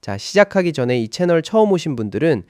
자, 시작하기 전에 이 채널 처음 오신 분들은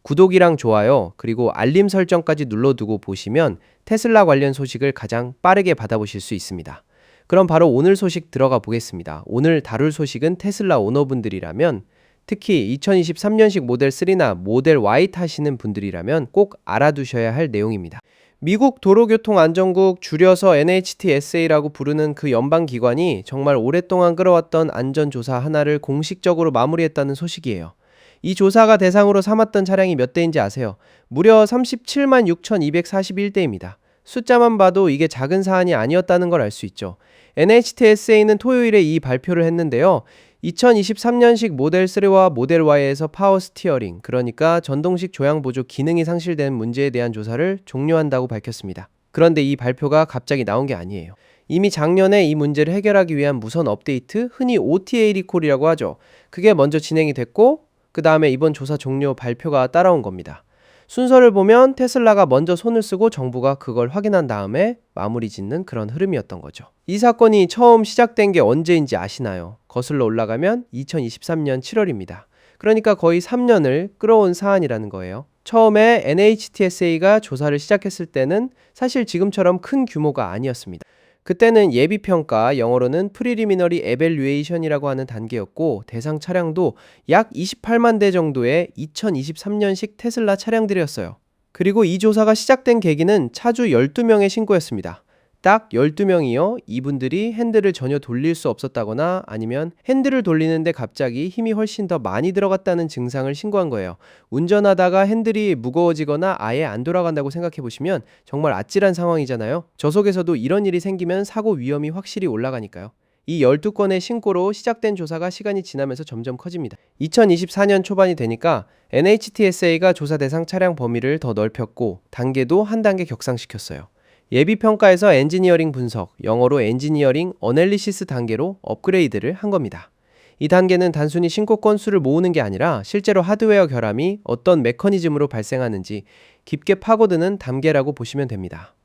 구독이랑 좋아요, 그리고 알림 설정까지 눌러두고 보시면 테슬라 관련 소식을 가장 빠르게 받아보실 수 있습니다. 그럼 바로 오늘 소식 들어가 보겠습니다. 오늘 다룰 소식은 테슬라 오너분들이라면, 특히 2023년식 모델 3나 모델 Y 타시는 분들이라면 꼭 알아두셔야 할 내용입니다. 미국 도로교통안전국, 줄여서 NHTSA라고 부르는 그 연방기관이 정말 오랫동안 끌어왔던 안전조사 하나를 공식적으로 마무리했다는 소식이에요. 이 조사가 대상으로 삼았던 차량이 몇 대인지 아세요? 무려 37만 6,241대입니다. 숫자만 봐도 이게 작은 사안이 아니었다는 걸 알 수 있죠. NHTSA는 토요일에 이 발표를 했는데요. 2023년식 모델 3와 모델 Y에서 파워 스티어링, 그러니까 전동식 조향 보조 기능이 상실된 문제에 대한 조사를 종료한다고 밝혔습니다. 그런데 이 발표가 갑자기 나온 게 아니에요. 이미 작년에 이 문제를 해결하기 위한 무선 업데이트, 흔히 OTA 리콜이라고 하죠. 그게 먼저 진행이 됐고, 그 다음에 이번 조사 종료 발표가 따라온 겁니다. 순서를 보면 테슬라가 먼저 손을 쓰고 정부가 그걸 확인한 다음에 마무리 짓는 그런 흐름이었던 거죠. 이 사건이 처음 시작된 게 언제인지 아시나요? 거슬러 올라가면 2023년 7월입니다. 그러니까 거의 3년을 끌어온 사안이라는 거예요. 처음에 NHTSA가 조사를 시작했을 때는 사실 지금처럼 큰 규모가 아니었습니다. 그때는 예비평가, 영어로는 Preliminary Evaluation이라고 하는 단계였고, 대상 차량도 약 28만 대 정도의 2023년식 테슬라 차량들이었어요. 그리고 이 조사가 시작된 계기는 차주 12명의 신고였습니다. 딱 12명이요. 이분들이 핸들을 전혀 돌릴 수 없었다거나 아니면 핸들을 돌리는데 갑자기 힘이 훨씬 더 많이 들어갔다는 증상을 신고한 거예요. 운전하다가 핸들이 무거워지거나 아예 안 돌아간다고 생각해 보시면 정말 아찔한 상황이잖아요. 저속에서도 이런 일이 생기면 사고 위험이 확실히 올라가니까요. 이 12건의 신고로 시작된 조사가 시간이 지나면서 점점 커집니다. 2024년 초반이 되니까 NHTSA가 조사 대상 차량 범위를 더 넓혔고 단계도 한 단계 격상시켰어요. 예비평가에서 엔지니어링 분석, 영어로 엔지니어링 어널리시스 단계로 업그레이드를 한 겁니다. 이 단계는 단순히 신고 건수를 모으는 게 아니라 실제로 하드웨어 결함이 어떤 메커니즘으로 발생하는지 깊게 파고드는 단계라고 보시면 됩니다.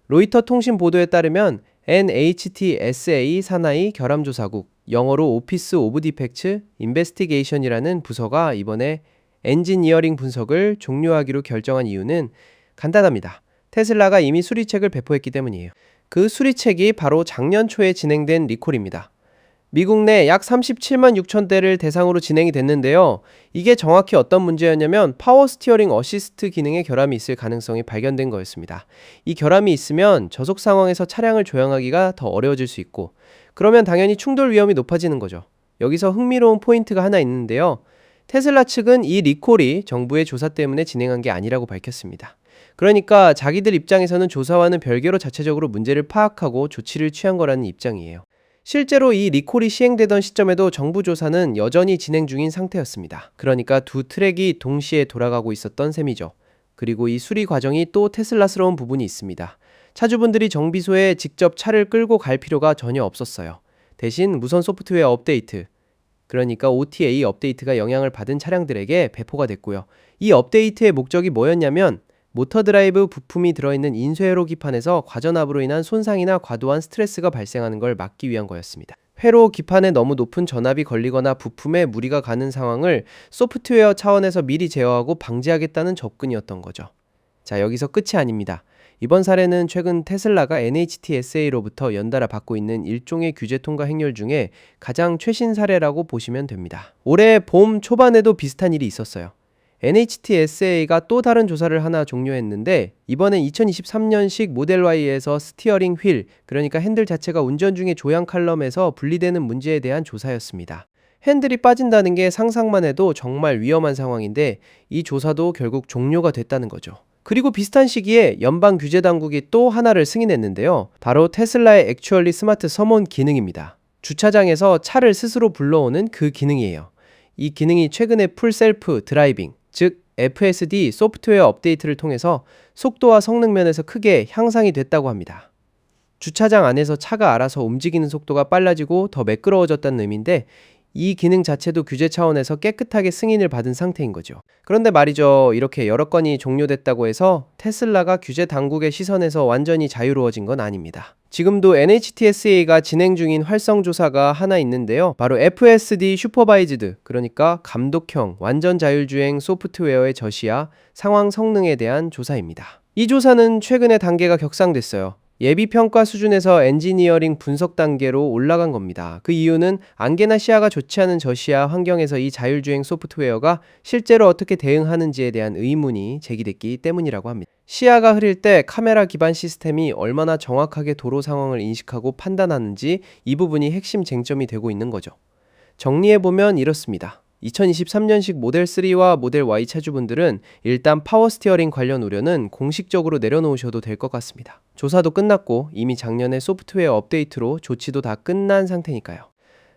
로이터 통신 보도에 따르면 NHTSA 산하의 결함조사국, 영어로 오피스 오브 디펙츠 인베스티게이션이라는 부서가 이번에 엔지니어링 분석을 종료하기로 결정한 이유는 간단합니다. 테슬라가 이미 수리책을 배포했기 때문이에요. 그 수리책이 바로 작년 초에 진행된 리콜입니다. 미국 내 약 37만 6천 대를 대상으로 진행이 됐는데요. 이게 정확히 어떤 문제였냐면 파워 스티어링 어시스트 기능에 결함이 있을 가능성이 발견된 거였습니다. 이 결함이 있으면 저속 상황에서 차량을 조향하기가 더 어려워질 수 있고, 그러면 당연히 충돌 위험이 높아지는 거죠. 여기서 흥미로운 포인트가 하나 있는데요. 테슬라 측은 이 리콜이 정부의 조사 때문에 진행한 게 아니라고 밝혔습니다. 그러니까 자기들 입장에서는 조사와는 별개로 자체적으로 문제를 파악하고 조치를 취한 거라는 입장이에요. 실제로 이 리콜이 시행되던 시점에도 정부 조사는 여전히 진행 중인 상태였습니다. 그러니까 두 트랙이 동시에 돌아가고 있었던 셈이죠. 그리고 이 수리 과정이 또 테슬라스러운 부분이 있습니다. 차주분들이 정비소에 직접 차를 끌고 갈 필요가 전혀 없었어요. 대신 무선 소프트웨어 업데이트, 그러니까 OTA 업데이트가 영향을 받은 차량들에게 배포가 됐고요. 이 업데이트의 목적이 뭐였냐면 모터 드라이브 부품이 들어있는 인쇄회로 기판에서 과전압으로 인한 손상이나 과도한 스트레스가 발생하는 걸 막기 위한 거였습니다. 회로 기판에 너무 높은 전압이 걸리거나 부품에 무리가 가는 상황을 소프트웨어 차원에서 미리 제어하고 방지하겠다는 접근이었던 거죠. 자, 여기서 끝이 아닙니다. 이번 사례는 최근 테슬라가 NHTSA로부터 연달아 받고 있는 일종의 규제 통과 행렬 중에 가장 최신 사례라고 보시면 됩니다. 올해 봄 초반에도 비슷한 일이 있었어요. NHTSA가 또 다른 조사를 하나 종료했는데 이번엔 2023년식 모델 Y에서 스티어링 휠, 그러니까 핸들 자체가 운전 중에 조향 칼럼에서 분리되는 문제에 대한 조사였습니다. 핸들이 빠진다는 게 상상만 해도 정말 위험한 상황인데 이 조사도 결국 종료가 됐다는 거죠. 그리고 비슷한 시기에 연방규제당국이 또 하나를 승인했는데요. 바로 테슬라의 액츄얼리 스마트 서몬 기능입니다. 주차장에서 차를 스스로 불러오는 그 기능이에요. 이 기능이 최근에 풀 셀프 드라이빙, 즉 FSD 소프트웨어 업데이트를 통해서 속도와 성능 면에서 크게 향상이 됐다고 합니다. 주차장 안에서 차가 알아서 움직이는 속도가 빨라지고 더 매끄러워졌다는 의미인데 이 기능 자체도 규제 차원에서 깨끗하게 승인을 받은 상태인 거죠. 그런데 말이죠. 이렇게 여러 건이 종료됐다고 해서 테슬라가 규제 당국의 시선에서 완전히 자유로워진 건 아닙니다. 지금도 NHTSA가 진행 중인 활성 조사가 하나 있는데요. 바로 FSD 슈퍼바이즈드, 그러니까 감독형 완전 자율주행 소프트웨어의 저시야 상황 성능에 대한 조사입니다. 이 조사는 최근에 단계가 격상됐어요. 예비 평가 수준에서 엔지니어링 분석 단계로 올라간 겁니다. 그 이유는 안개나 시야가 좋지 않은 저시야 환경에서 이 자율주행 소프트웨어가 실제로 어떻게 대응하는지에 대한 의문이 제기됐기 때문이라고 합니다. 시야가 흐릴 때 카메라 기반 시스템이 얼마나 정확하게 도로 상황을 인식하고 판단하는지 이 부분이 핵심 쟁점이 되고 있는 거죠. 정리해보면 이렇습니다. 2023년식 모델 3와 모델 Y 차주분들은 일단 파워 스티어링 관련 우려는 공식적으로 내려놓으셔도 될 것 같습니다. 조사도 끝났고 이미 작년에 소프트웨어 업데이트로 조치도 다 끝난 상태니까요.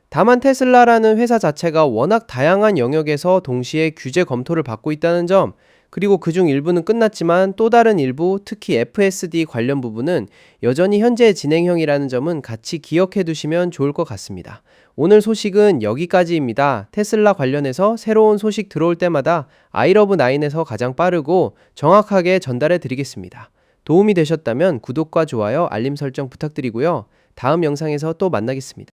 다만 테슬라라는 회사 자체가 워낙 다양한 영역에서 동시에 규제 검토를 받고 있다는 점, 그리고 그중 일부는 끝났지만 또 다른 일부, 특히 FSD 관련 부분은 여전히 현재 진행형이라는 점은 같이 기억해 두시면 좋을 것 같습니다. 오늘 소식은 여기까지입니다. 테슬라 관련해서 새로운 소식 들어올 때마다 아이러브9에서 가장 빠르고 정확하게 전달해 드리겠습니다. 도움이 되셨다면 구독과 좋아요, 알림 설정 부탁드리고요. 다음 영상에서 또 만나겠습니다.